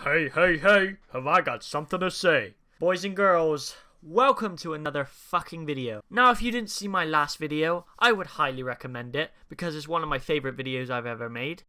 Hey, hey, hey, have I got something to say? Boys and girls, welcome to another fucking video. Now, if you didn't see my last video, I would highly recommend it because it's one of my favorite videos I've ever made.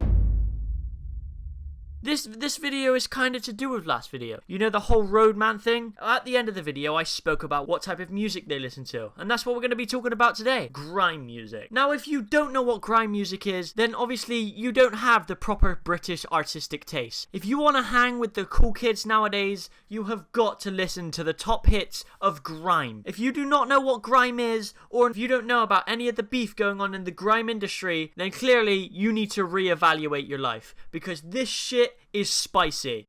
This video is kind of to do with last video. You know the whole roadman thing? At the end of the video, I spoke about what type of music they listen to. And that's what we're going to be talking about today. Grime music. Now, if you don't know what grime music is, then obviously you don't have the proper British artistic taste. If you want to hang with the cool kids nowadays, you have got to listen to the top hits of grime. If you do not know what grime is, or if you don't know about any of the beef going on in the grime industry, then clearly you need to reevaluate your life. Because this shit is spicy.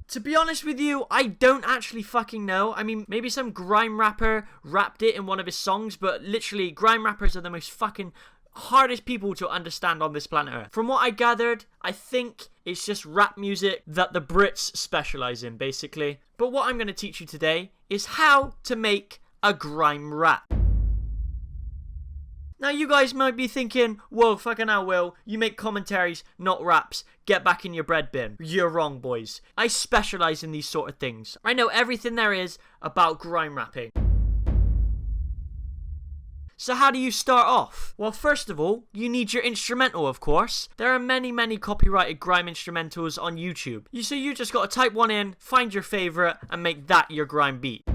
To be honest with you, I don't actually fucking know. I mean, maybe some grime rapper rapped it in one of his songs, but literally, grime rappers are the most fucking hardest people to understand on this planet Earth. From what I gathered, I think it's just rap music that the Brits specialize in, basically. But what I'm going to teach you today is how to make a grime rap. Now, you guys might be thinking, whoa, fucking hell, Will, you make commentaries, not raps. Get back in your bread bin. You're wrong, boys. I specialize in these sort of things. I know everything there is about grime rapping. So how do you start off? Well, first of all, you need your instrumental, of course. There are many copyrighted grime instrumentals on YouTube. So you just got to type one in, find your favorite, and make that your grime beat.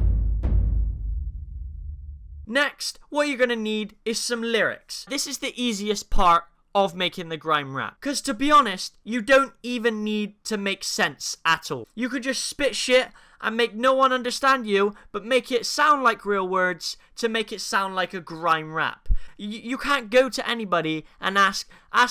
Next, what you're going to need is some lyrics. This is the easiest part of making the grime rap. Because to be honest, you don't even need to make sense at all. You could just spit shit and make no one understand you, but make it sound like real words to make it sound like a grime rap. You can't go to anybody and ask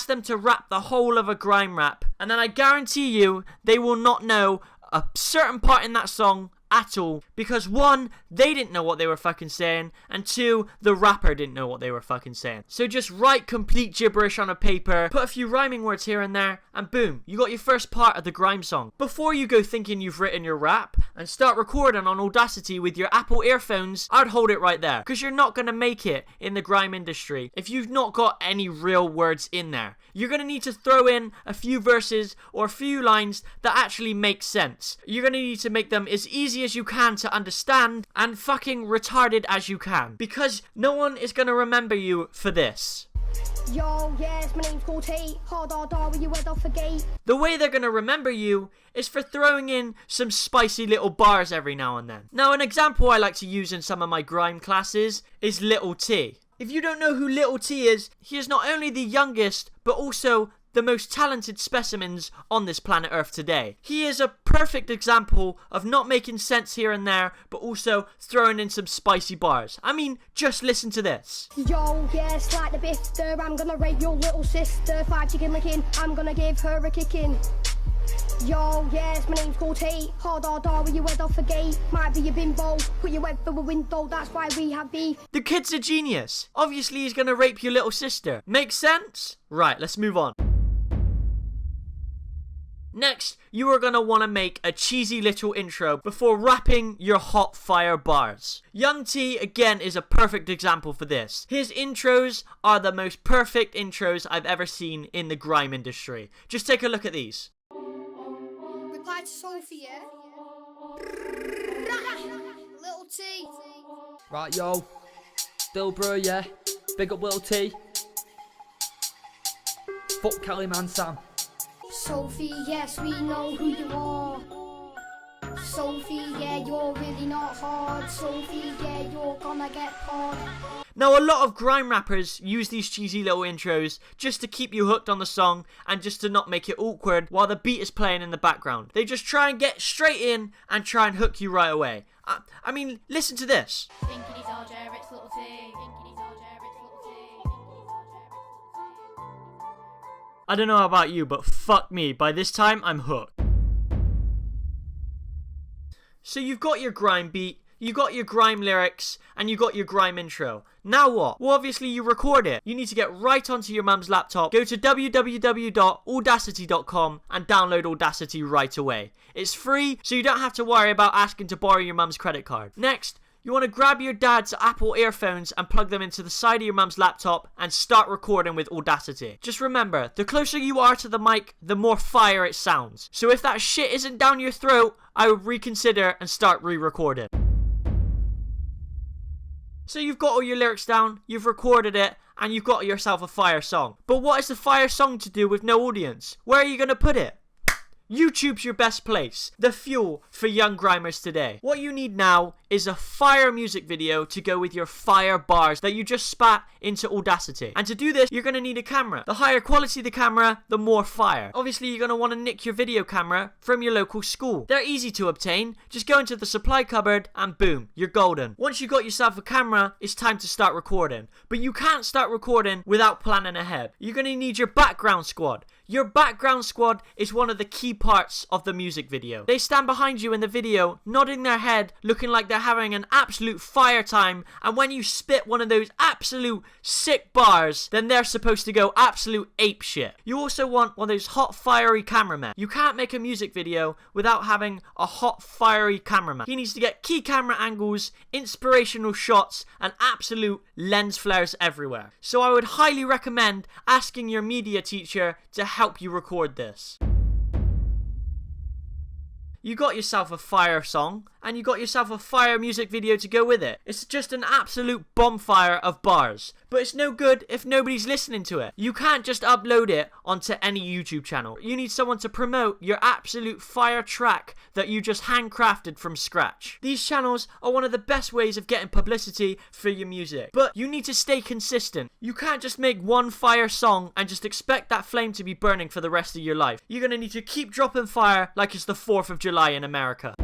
them to rap the whole of a grime rap, and then I guarantee you they will not know a certain part in that song at all, because one, they didn't know what they were fucking saying, and two, the rapper didn't know what they were fucking saying. So just write complete gibberish on a paper, put a few rhyming words here and there, and boom, you got your first part of the grime song. Before you go thinking you've written your rap and start recording on Audacity with your Apple earphones, I'd hold it right there, because you're not going to make it in the grime industry if you've not got any real words in there. You're going to need to throw in a few verses or a few lines that actually make sense. You're going to need to make them as easy as you can to understand and fucking retarded as you can, because no one is going to remember you for this. Yo, yes, my name's called Tate. Hard when you went off the gate. The way they're going to remember you is for throwing in some spicy little bars every now and then. Now, an example I like to use in some of my grime classes is Little T. If you don't know who Little T is, he is not only the youngest, but also the most talented specimens on this planet Earth today. He is a perfect example of not making sense here and there, but also throwing in some spicy bars. I mean, just listen to this. Yo, yes, like the bifter, I'm gonna rape your little sister. 5 chicken licking, I'm gonna give her a kicking. Yo, yes, my name's called Tate. Hard when you went off the gate. Might be a bimbo, put your head through a window, that's why we have beef. The kid's a genius. Obviously, he's gonna rape your little sister. Makes sense? Right, let's move on. Next, you are going to want to make a cheesy little intro before rapping your hot fire bars. Young T, again, is a perfect example for this. His intros are the most perfect intros I've ever seen in the grime industry. Just take a look at these. Reply to Sophie, yeah? Little T. Right, yo. Dilbro, yeah. Big up Little T. Fuck Kelly, man, Sam. Sophie, yes, we know who you are. Sophie, yeah, you're really not hard. Sophie, yeah, you're gonna get hard. Now, a lot of grime rappers use these cheesy little intros just to keep you hooked on the song and just to not make it awkward while the beat is playing in the background. They just try and get straight in and try and hook you right away. I mean, listen to this. I don't know about you, but fuck me, by this time I'm hooked. So you've got your grime beat, you got your grime lyrics, and you got your grime intro. Now what? Well, obviously you record it. You need to get right onto your mum's laptop, go to www.audacity.com and download Audacity right away. It's free, so you don't have to worry about asking to borrow your mum's credit card. Next, You want to grab your dad's Apple earphones and plug them into the side of your mum's laptop and start recording with Audacity. Just remember, the closer you are to the mic, the more fire it sounds. So if that shit isn't down your throat, I would reconsider and start re-recording. So you've got all your lyrics down, you've recorded it, and you've got yourself a fire song. But what is the fire song to do with no audience? Where are you going to put it? YouTube's your best place, the fuel for young grimers today. What you need now is a fire music video to go with your fire bars that you just spat into Audacity. And to do this, you're going to need a camera. The higher quality the camera, the more fire. Obviously, you're going to want to nick your video camera from your local school. They're easy to obtain. Just go into the supply cupboard and boom, you're golden. Once you got yourself a camera, it's time to start recording. But you can't start recording without planning ahead. You're going to need your background squad. Your background squad is one of the key parts of the music video. They stand behind you in the video, nodding their head, looking like they're having an absolute fire time, and when you spit one of those absolute sick bars, then they're supposed to go absolute ape shit. You also want one of those hot fiery cameramen. You can't make a music video without having a hot fiery cameraman. He needs to get key camera angles, inspirational shots, and absolute lens flares everywhere. So I would highly recommend asking your media teacher to help you record this. You got yourself a fire song, and you got yourself a fire music video to go with it. It's just an absolute bonfire of bars. But it's no good if nobody's listening to it. You can't just upload it onto any YouTube channel. You need someone to promote your absolute fire track that you just handcrafted from scratch. These channels are one of the best ways of getting publicity for your music. But you need to stay consistent. You can't just make one fire song and just expect that flame to be burning for the rest of your life. You're going to need to keep dropping fire like it's the 4th of July in America.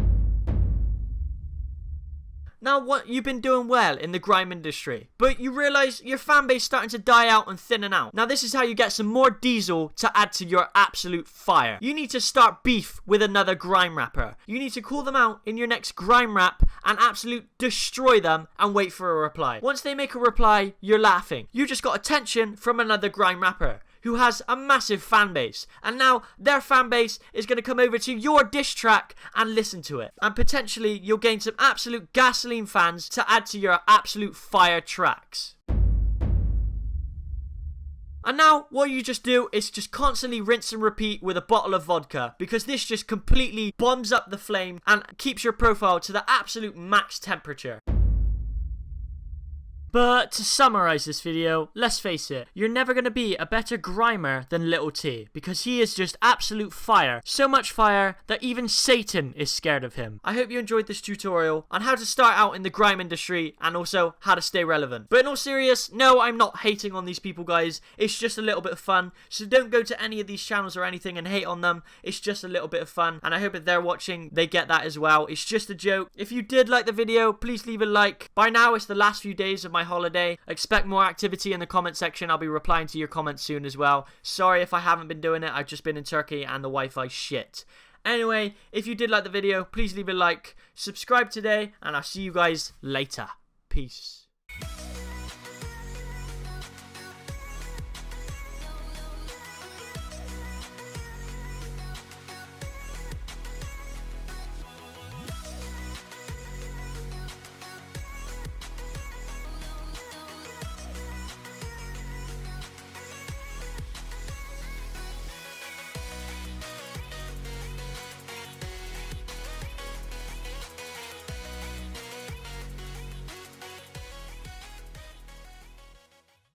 Now, what you've been doing well in the grime industry, but you realise your fan base starting to die out and thinning out. Now, this is how you get some more diesel to add to your absolute fire. You need to start beef with another grime rapper. You need to call them out in your next grime rap and absolute destroy them and wait for a reply. Once they make a reply, you're laughing. You just got attention from another grime rapper who has a massive fan base, and now their fan base is going to come over to your diss track and listen to it, and potentially you'll gain some absolute gasoline fans to add to your absolute fire tracks. And now, what you just do is just constantly rinse and repeat with a bottle of vodka, because this just completely bombs up the flame and keeps your profile to the absolute max temperature. But to summarize this video, let's face it, you're never going to be a better grimer than Little T, because he is just absolute fire. So much fire that even Satan is scared of him. I hope you enjoyed this tutorial on how to start out in the grime industry and also how to stay relevant. But in all seriousness, no, I'm not hating on these people, guys. It's just a little bit of fun. So don't go to any of these channels or anything and hate on them. It's just a little bit of fun, and I hope if they're watching, they get that as well. It's just a joke. If you did like the video, please leave a like. By now, it's the last few days of my holiday. Expect more activity in the comment section. I'll be replying to your comments soon as well. Sorry if I haven't been doing it. I've just been in Turkey and the Wi-Fi shit. Anyway, if you did like the video, please leave a like, subscribe today, and I'll see you guys later. Peace.